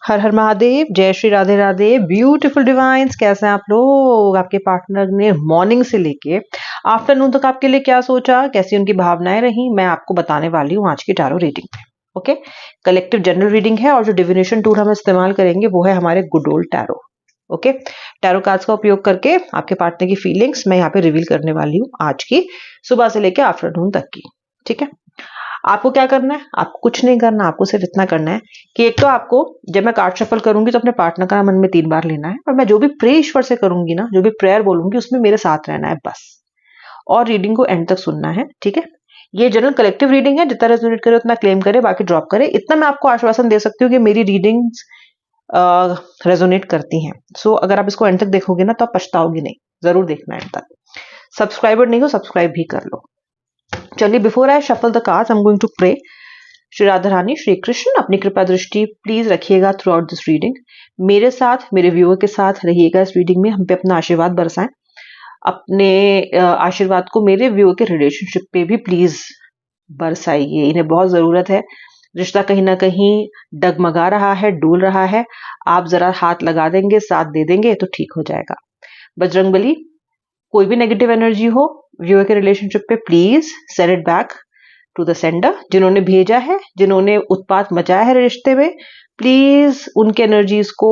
हर हर महादेव, जय Shri Radhe Radhe. Beautiful divine's, कैसे हैं आप लोग? आपके पार्टनर ने मॉर्निंग से लेके आफ्टरनून तक आपके लिए क्या सोचा, कैसी उनकी भावनाएं रही, मैं आपको बताने वाली हूँ आज की टैरो रीडिंग में। ओके, कलेक्टिव जनरल रीडिंग है और जो डिविनेशन टूल हम इस्तेमाल करेंगे वो है हमारे good old tarot. Okay, tarot cards का उपयोग करके आपके पार्टनर की फीलिंग्स मैं यहाँ पे रिवील करने वाली हूँ आज की सुबह से लेके आफ्टरनून तक की। ठीक है, आपको क्या करना है? आपको कुछ नहीं करना, आपको सिर्फ इतना करना है कि एक तो आपको जब मैं कार्ड शफल करूंगी तो अपने पार्टनर का मन में 3 बार लेना है, और मैं जो भी प्रे ईश्वर से करूंगी ना, जो भी प्रेयर बोलूंगी उसमें मेरे साथ रहना है बस, और रीडिंग को एंड तक सुनना है। ठीक है, ये जनरल कलेक्टिव रीडिंग है, जितना रेजोनेट करे उतना क्लेम करे, बाकी ड्रॉप करे। इतना मैं आपको आश्वासन दे सकती हूँ कि मेरी रीडिंग्स रेजोनेट करती हैं। सो अगर आप इसको एंड तक देखोगे ना तो आप पछताओगे नहीं, जरूर देखना एंड तक। सब्सक्राइबर नहीं हो, सब्सक्राइब भी कर लो। चलिए, before I shuffle the cards I am going to pray. Shri Radha Rani, Shri Krishna अपनी कृपा दृष्टि प्लीज रखिएगा थ्रू आउट दिस रीडिंग। मेरे साथ, मेरे व्यूअर के साथ रहिएगा इस रीडिंग में, हम पे अपना आशीर्वाद बरसाएं। अपने आशीर्वाद को मेरे व्यूअर के रिलेशनशिप पे भी प्लीज बरसाइए, इन्हें बहुत जरूरत है। रिश्ता कहीं ना कहीं डगमगा रहा है, डूल रहा है। आप जरा हाथ लगा देंगे, साथ दे देंगे तो ठीक हो जाएगा। बजरंगबली, कोई भी नेगेटिव एनर्जी हो व्यूअर के रिलेशनशिप पे, please send it back to the sender. जिन्होंने भेजा है, जिन्होंने उत्पात मचाया है रिश्ते में, प्लीज उनके एनर्जीज को,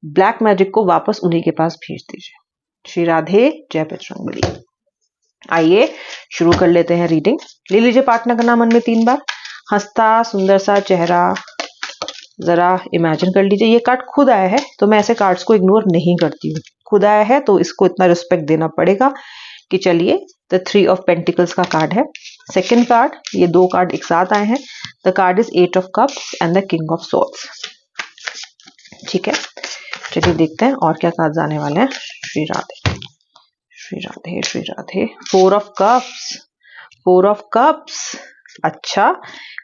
ब्लैक मैजिक को वापस उन्हीं के पास भेज दीजिए। श्री राधे, जय बजरंगबली। आइए शुरू कर लेते हैं रीडिंग। ले लीजिए पार्टनर का नाम मन में 3 बार। हंसता सुंदर सा चेहरा जरा इमेजिन कर लीजिए। ये कार्ड खुद आया है तो मैं ऐसे कार्ड्स को इग्नोर नहीं करती हूँ। खुद आया है तो इसको इतना रिस्पेक्ट देना पड़ेगा कि चलिए, द 3 ऑफ पेंटिकल्स का कार्ड है। सेकंड कार्ड, ये 2 कार्ड एक साथ आए हैं। The card is 8 of cups and the king of swords. ठीक है, चलिए देखते हैं और क्या कार्ड्स आने वाले हैं। Shri Radhe, Shri Radhe, Shri Radhe. 4 of cups, 4 of cups. अच्छा,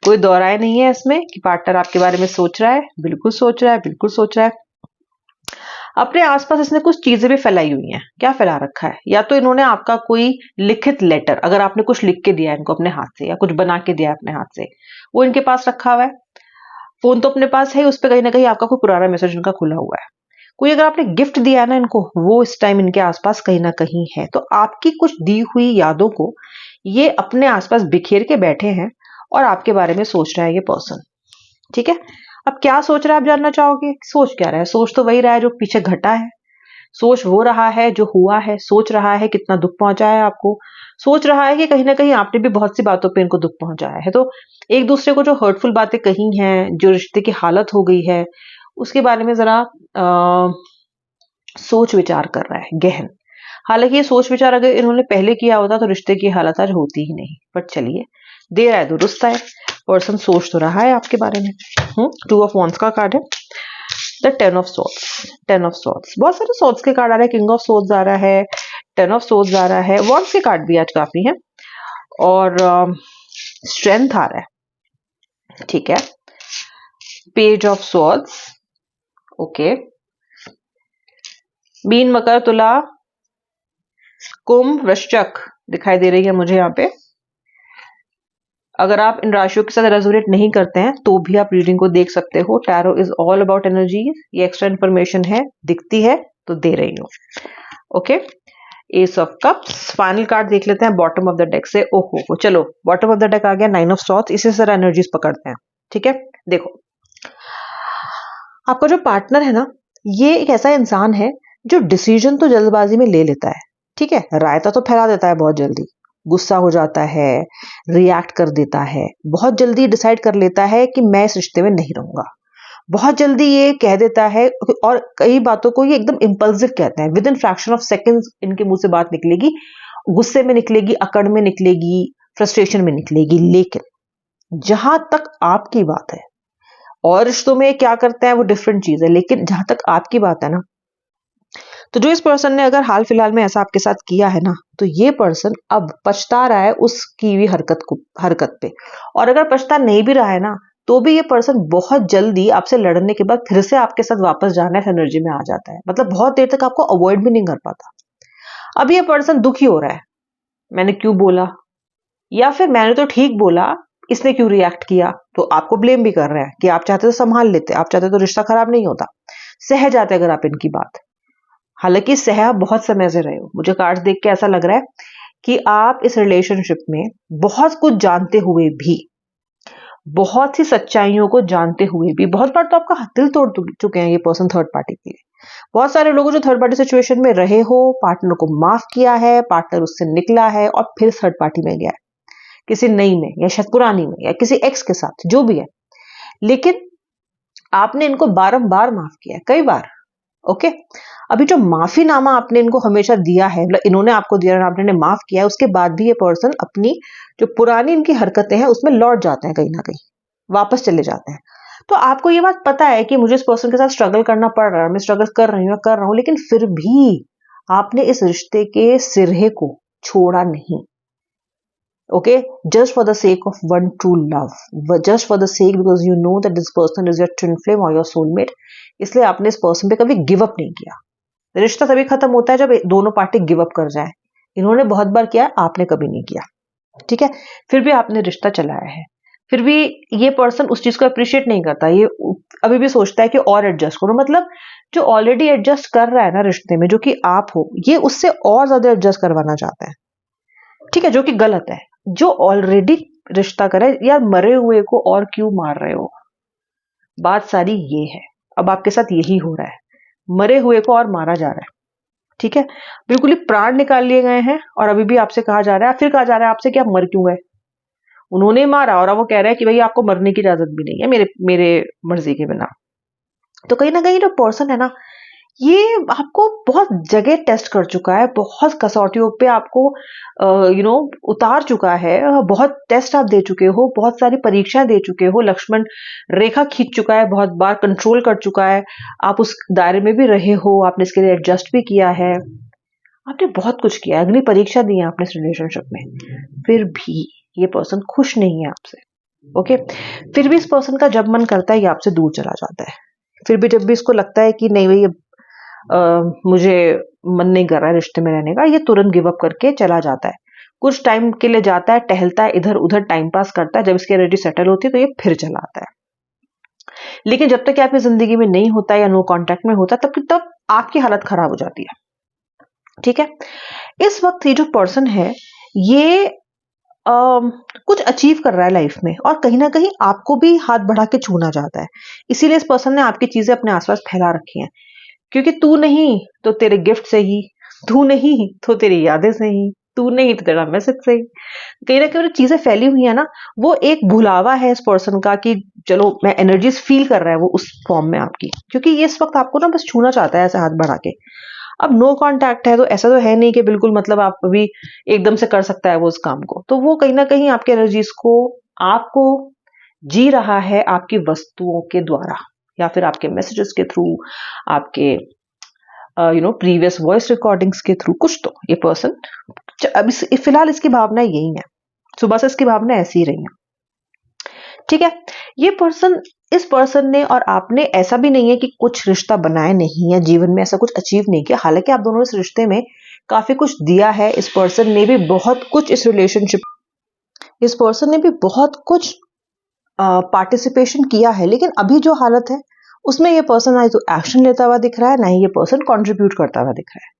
कोई दोहराए नहीं है इसमें कि पार्टनर आपके बारे में सोच रहा है। बिल्कुल सोच रहा है, बिल्कुल सोच रहा है। अपने आसपास इसने कुछ चीजें भी फैलाई हुई हैं। क्या फैला रखा है? या तो इन्होंने आपका कोई लिखित लेटर, अगर आपने कुछ लिख के दिया है इनको अपने हाथ से, या कुछ बना के दिया है अपने हाथ से, वो इनके पास रखा हुआ है। फोन तो अपने पास है, उस पर कहीं ना कहीं आपका कोई पुराना मैसेज इनका खुला हुआ है। कोई अगर आपने गिफ्ट दिया है ना इनको, वो इस टाइम इनके आसपास कहीं ना कहीं है। तो आपकी कुछ दी हुई यादों को ये अपने आसपास बिखेर के बैठे हैं और आपके बारे में सोच रहा है ये पर्सन। ठीक है, अब क्या सोच रहा है आप जानना चाहोगे? सोच क्या रहा है? सोच तो वही रहा है जो पीछे घटा है। सोच वो रहा है जो हुआ है। सोच रहा है कितना दुख पहुंचा है आपको। सोच रहा है कि कहीं ना कहीं आपने भी बहुत सी बातों पे इनको दुख पहुंचाया है। तो एक दूसरे को जो हर्टफुल बातें कही हैं, जो रिश्ते की हालत हो गई है, उसके बारे में जरा सोच विचार कर रहा है गहन। हालांकि ये सोच विचार अगर इन्होंने पहले किया होता तो रिश्ते की हालत आज होती ही नहीं। बट चलिए, देर आए दुरुस्त आए। पर्सन सोच तो रहा है आपके बारे में। 2 ऑफ वॉन्ड्स का कार्ड है। The 10 of swords, 10 of swords. बहुत सारे सोर्ड्स के कार्ड आ रहे हैं। किंग ऑफ सोर्ड्स आ रहा है, 10 ऑफ सोर्ड्स आ रहा है, वॉन्ड्स के कार्ड भी आज काफी हैं, और स्ट्रेंथ आ रहा है। ठीक है, पेज ऑफ सोर्ड्स। ओके, मीन, मकर, तुला, कुंभ, वृश्चिक दिखाई दे रही है मुझे यहाँ पे। अगर आप इन राशियों के साथ रेजोनेट नहीं करते हैं तो भी आप रीडिंग को देख सकते हो। Tarot is all about energy. ये एक्स्ट्रा इन्फॉर्मेशन है, दिखती है तो दे रही हूँ। Okay, S of cups. Final card देख लेते हैं बॉटम ऑफ द डेक से। ओहो, चलो बॉटम ऑफ द डेक आ गया 9 ऑफ सॉर्ड्स। इसी से एनर्जीज पकड़ते हैं। ठीक है, देखो आपका जो पार्टनर है ना, ये एक ऐसा इंसान है जो डिसीजन तो जल्दबाजी में ले लेता है। ठीक है, रायता तो फैला देता है बहुत जल्दी, गुस्सा हो जाता है, रिएक्ट कर देता है, बहुत जल्दी डिसाइड कर लेता है कि मैं इस रिश्ते में नहीं रहूंगा। बहुत जल्दी ये कह देता है, और कई बातों को ये एकदम इम्पल्सिव कहते हैं। With in fraction of seconds इनके मुंह से बात निकलेगी, गुस्से में निकलेगी, अकड़ में निकलेगी, फ्रस्ट्रेशन में निकलेगी। लेकिन जहां तक आपकी बात है, और रिश्तों में क्या करते हैं वो डिफरेंट चीज है, लेकिन जहां तक आपकी बात है ना, तो जो इस पर्सन ने अगर हाल फिलहाल में ऐसा आपके साथ किया है ना, तो ये पर्सन अब पछता रहा है उस की हुई हरकत पे। और अगर पछता नहीं भी रहा है ना, तो भी ये पर्सन बहुत जल्दी आपसे लड़ने के बाद फिर से आपके साथ वापस जाना है एनर्जी में आ जाता है। मतलब बहुत देर तक आपको अवॉइड भी नहीं कर पाता। अब ये पर्सन दुखी हो रहा है, मैंने क्यों बोला, या फिर मैंने तो ठीक बोला, इसने क्यों रिएक्ट किया, तो आपको ब्लेम भी कर रहे हैं कि आप चाहते तो संभाल लेते, आप चाहते तो रिश्ता खराब नहीं होता, सह जाते अगर आप इनकी बात। हालांकि सह आप बहुत समय से रहे हो, मुझे कार्ड्स देख के ऐसा लग रहा है कि आप इस रिलेशनशिप में बहुत कुछ जानते हुए भी, बहुत सी सच्चाइयों को जानते हुए भी, बहुत बार तो आपका दिल तोड़ चुके हैं ये पर्सन थर्ड पार्टी के लिए। बहुत सारे लोगों जो थर्ड पार्टी सिचुएशन में रहे हो, पार्टनर को माफ किया है, पार्टनर उससे निकला है और फिर थर्ड पार्टी में गया है, किसी नई में या शायद पुरानी में या किसी एक्स के साथ, जो भी है। लेकिन आपने इनको बारंबार माफ किया है, कई बार। ओके, अभी जो माफीनामा आपने इनको हमेशा दिया है, मतलब इन्होंने आपको दिया और आपने माफ किया है, उसके बाद भी ये पर्सन अपनी जो पुरानी इनकी हरकतें हैं उसमें लौट जाते हैं, कहीं ना कहीं वापस चले जाते हैं। तो आपको ये बात पता है कि मुझे इस पर्सन के साथ स्ट्रगल करना पड़ रहा है, मैं स्ट्रगल कर रहा हूं, लेकिन फिर भी आपने इस रिश्ते के सिरे को छोड़ा नहीं। Okay, just for the sake of one true love, just for the sake because you know that this person is your twin flame or your soulmate, इसलिए आपने इस पर्सन पे कभी गिव अप नहीं किया। रिश्ता तभी खत्म होता है जब दोनों पार्टी गिव अप कर जाए। इन्होंने बहुत बार किया, आपने कभी नहीं किया, ठीक है। फिर भी आपने रिश्ता चलाया है, फिर भी ये पर्सन उस चीज को अप्रिशिएट नहीं करता, ये अभी भी सोचता है कि और एडजस्ट करो। मतलब जो ऑलरेडी एडजस्ट कर रहा है ना रिश्ते में, जो कि आप हो, ये उससे और ज्यादा एडजस्ट करवाना चाहता है, ठीक है, जो कि गलत है। जो ऑलरेडी रिश्ता करे, यार मरे हुए को और क्यों मार रहे हो, बात सारी ये है। अब आपके साथ यही हो रहा है, मरे हुए को और मारा जा रहा है, ठीक है। बिल्कुल ही प्राण निकाल लिए गए हैं और अभी भी आपसे कहा जा रहा है, फिर कहा जा रहा है आपसे कि आप मर क्यों गए। उन्होंने मारा और अब वो कह रहे हैं कि भाई आपको मरने की इजाजत भी नहीं है मेरे मेरे मर्जी के बिना। तो कहीं ना कहीं जो पर्सन है ना, ये आपको बहुत जगह टेस्ट कर चुका है, बहुत कसौटियों पे आपको उतार चुका है, बहुत टेस्ट आप दे चुके हो, बहुत सारी परीक्षाएं दे चुके हो, लक्ष्मण रेखा खींच चुका है, बहुत बार कंट्रोल कर चुका है, आप उस दायरे में भी रहे हो, आपने इसके लिए एडजस्ट भी किया है, आपने बहुत कुछ किया, अग्नि परीक्षा दी है आपने इस रिलेशनशिप में। फिर भी ये पर्सन खुश नहीं है आपसे। ओके, फिर भी इस पर्सन का जब मन करता है ये आपसे दूर चला जाता है। फिर भी जब भी इसको लगता है कि नहीं भाई मुझे मन नहीं कर रहा है रिश्ते में रहने का, ये तुरंत गिव अप करके चला जाता है। कुछ टाइम के लिए जाता है, टहलता है, इधर उधर टाइम पास करता है, जब इसकी एनर्जी सेटल होती है तो ये फिर चला आता है। लेकिन जब तक आपकी जिंदगी में नहीं होता या नो कांटेक्ट में होता, तब आपकी हालत खराब हो जाती है, ठीक है। इस वक्त ये जो पर्सन है, ये कुछ अचीव कर रहा है लाइफ में और कहीं ना कहीं आपको भी हाथ बढ़ा के छूना चाहता है। इसीलिए इस पर्सन ने आपकी चीजें अपने आसपास फैला रखी हैं, क्योंकि तू नहीं तो तेरे गिफ्ट से ही, तू नहीं तो तेरी यादें से ही, तू नहीं तो तेरा मैसेज से ही, कहीं ना कहीं चीजें फैली हुई है ना। वो एक भुलावा है इस पर्सन का कि चलो मैं एनर्जीज फील कर रहा है वो उस फॉर्म में आपकी, क्योंकि ये इस वक्त आपको ना बस छूना चाहता है ऐसे हाथ बढ़ा के। अब नो कांटेक्ट है तो ऐसा तो है नहीं कि बिल्कुल मतलब आप अभी एकदम से कर सकता है वो उस काम को, तो वो कहीं ना कहीं आपके एनर्जीज को, आपको जी रहा है आपकी वस्तुओं के द्वारा या फिर आपके मैसेजेस के थ्रू, आपके प्रीवियस वॉइस रिकॉर्डिंग्स के थ्रू, कुछ तो ये पर्सन अब फिलहाल इसकी भावना यही है, सुबह से इसकी भावना ऐसी ही रही है, ठीक है। ये पर्सन, इस पर्सन ने और आपने ऐसा भी नहीं है कि कुछ रिश्ता बनाए नहीं या जीवन में ऐसा कुछ अचीव नहीं किया, हालांकि आप दोनों इस रिश्ते में काफी कुछ दिया है। इस पर्सन ने भी बहुत कुछ इस रिलेशनशिप, इस पर्सन ने भी बहुत कुछ पार्टिसिपेशन किया है, लेकिन अभी जो हालत है उसमें ये पर्सन ना तो एक्शन लेता हुआ दिख रहा है, ना ही ये पर्सन कंट्रीब्यूट करता हुआ दिख रहा है,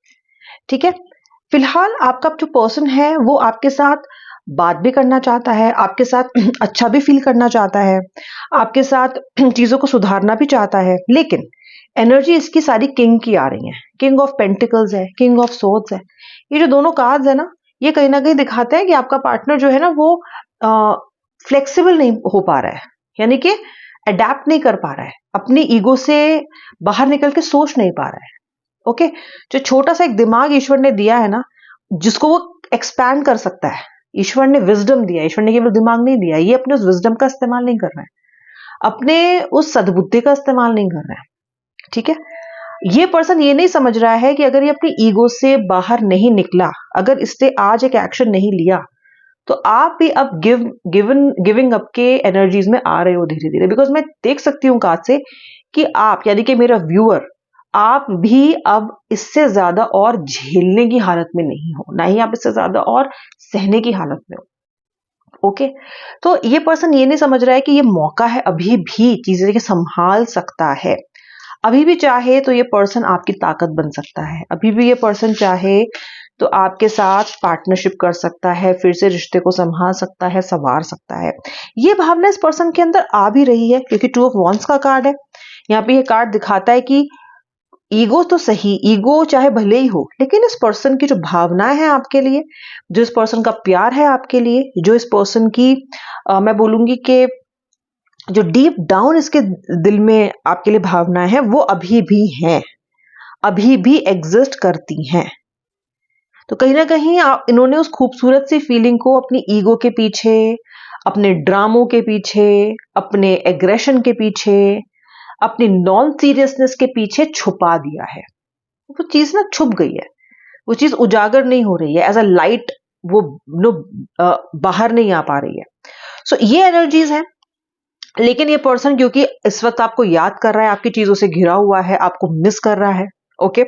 ठीक है। फिलहाल आपका जो पर्सन है वो आपके साथ बात भी करना चाहता है, आपके साथ अच्छा भी फील करना चाहता है, आपके साथ चीजों को सुधारना भी चाहता है, लेकिन एनर्जी इसकी सारी किंग की आ रही है। किंग ऑफ पेंटिकल्स है, किंग ऑफ सोर्ड्स है, ये जो दोनों कार्ड्स है ना, ये कहीं ना कहीं दिखाते हैं कि आपका पार्टनर जो है ना वो फ्लेक्सिबल नहीं हो पा रहा है, यानी कि अडेप्ट नहीं कर पा रहा है, अपनी ईगो से बाहर निकल के सोच नहीं पा रहा है। ओके, जो छोटा सा एक दिमाग ईश्वर ने दिया है ना, जिसको वो एक्सपैंड कर सकता है, ईश्वर ने विजडम दिया, ईश्वर ने केवल दिमाग नहीं दिया, ये अपने उस विजडम का इस्तेमाल नहीं कर रहा है, अपने उस सद्बुद्धि का इस्तेमाल नहीं कर रहा है, ठीक है। ये पर्सन ये नहीं समझ रहा है कि अगर ये अपनी ईगो से बाहर नहीं निकला, अगर इसने आज एक एक्शन नहीं लिया, तो आप भी अब गिविंग अप के एनर्जीज में आ रहे हो धीरे धीरे। बिकॉज मैं देख सकती हूँ काज से कि आप, यानी कि मेरा व्यूअर, आप भी अब इससे ज्यादा और झेलने की हालत में नहीं हो, ना ही आप इससे ज्यादा और सहने की हालत में हो। ओके। तो ये पर्सन ये नहीं समझ रहा है कि ये मौका है, अभी भी चीजें संभाल सकता है, अभी भी चाहे तो ये पर्सन आपकी ताकत बन सकता है, अभी भी ये पर्सन चाहे तो आपके साथ पार्टनरशिप कर सकता है, फिर से रिश्ते को संभाल सकता है, संवार सकता है। ये भावना इस पर्सन के अंदर आ भी रही है क्योंकि 2 ऑफ वॉन्ड्स का कार्ड है। यहाँ पे ये कार्ड दिखाता है कि ईगो तो सही, ईगो चाहे भले ही हो, लेकिन इस पर्सन की जो भावनाएं हैं आपके लिए, जो इस पर्सन का प्यार है आपके लिए, जो इस पर्सन की मैं बोलूंगी कि जो डीप डाउन इसके दिल में आपके लिए भावनाएं हैं, वो अभी भी हैं, अभी भी एग्जिस्ट करती हैं। तो कहीं ना कहीं इन्होंने उस खूबसूरत सी फीलिंग को अपनी ईगो के पीछे, अपने ड्रामों के पीछे, अपने एग्रेशन के पीछे, अपनी नॉन सीरियसनेस के पीछे छुपा दिया है। वो चीज ना छुप गई है, वो चीज उजागर नहीं हो रही है, एज अ लाइट वो नो बाहर नहीं आ पा रही है। सो ये एनर्जीज हैं। लेकिन ये पर्सन क्योंकि इस वक्त आपको याद कर रहा है, आपकी चीजों से घिरा हुआ है, आपको मिस कर रहा है, ओके,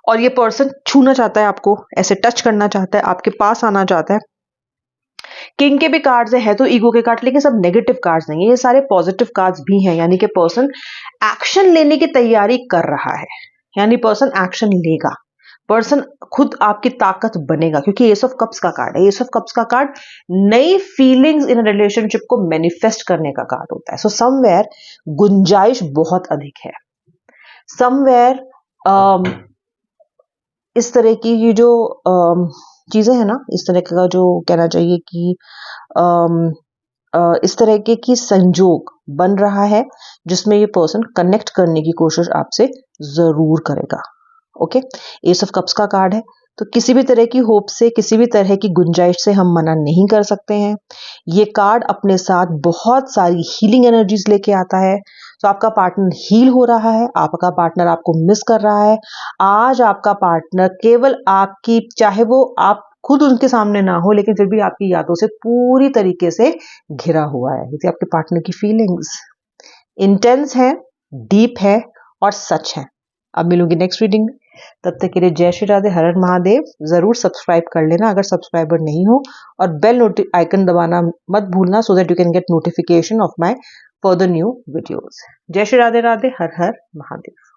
और ये पर्सन छूना चाहता है आपको, ऐसे टच करना चाहता है, आपके पास आना चाहता है। किंग के भी कार्ड्स है तो ईगो के कार्ड, लेकिन सब नेगेटिव कार्ड्स नहीं है, ये सारे पॉजिटिव कार्ड्स भी हैं, यानी कि पर्सन एक्शन लेने की तैयारी कर रहा है, यानी पर्सन एक्शन लेगा, पर्सन खुद आपकी ताकत बनेगा, क्योंकि एस ऑफ कप्स का कार्ड है। एस ऑफ कप्स का कार्ड नई फीलिंग्स इन रिलेशनशिप को मैनिफेस्ट करने का कार्ड होता है। सो समवेयर गुंजाइश बहुत अधिक है, समवेयर इस तरह की ये जो चीजें हैं ना, इस तरह का जो कहना चाहिए कि इस तरह के की संजोग बन रहा है जिसमें ये पर्सन कनेक्ट करने की कोशिश आपसे जरूर करेगा। ओके, एस ऑफ कप्स का कार्ड है, तो किसी भी तरह की होप से, किसी भी तरह की गुंजाइश से हम मना नहीं कर सकते हैं। ये कार्ड अपने साथ बहुत सारी हीलिंग एनर्जीज लेके आता है। तो आपका पार्टनर हील हो रहा है, आपका पार्टनर आपको मिस कर रहा है। आज आपका पार्टनर केवल आपकी, चाहे वो आप खुद उनके सामने ना हो, लेकिन फिर भी आपकी यादों से पूरी तरीके से घिरा हुआ है। यदि आपके पार्टनर की फीलिंग्स इंटेंस है, डीप है और सच है। अब मिलूंगी नेक्स्ट रीडिंग में, तब तक के लिए जय श्री राधे, हर हर महादेव। जरूर सब्सक्राइब कर लेना अगर सब्सक्राइबर नहीं हो, और बेल आइकन दबाना मत भूलना, so that you can get notification of my further new videos. जय श्री राधे राधे, हर हर महादेव।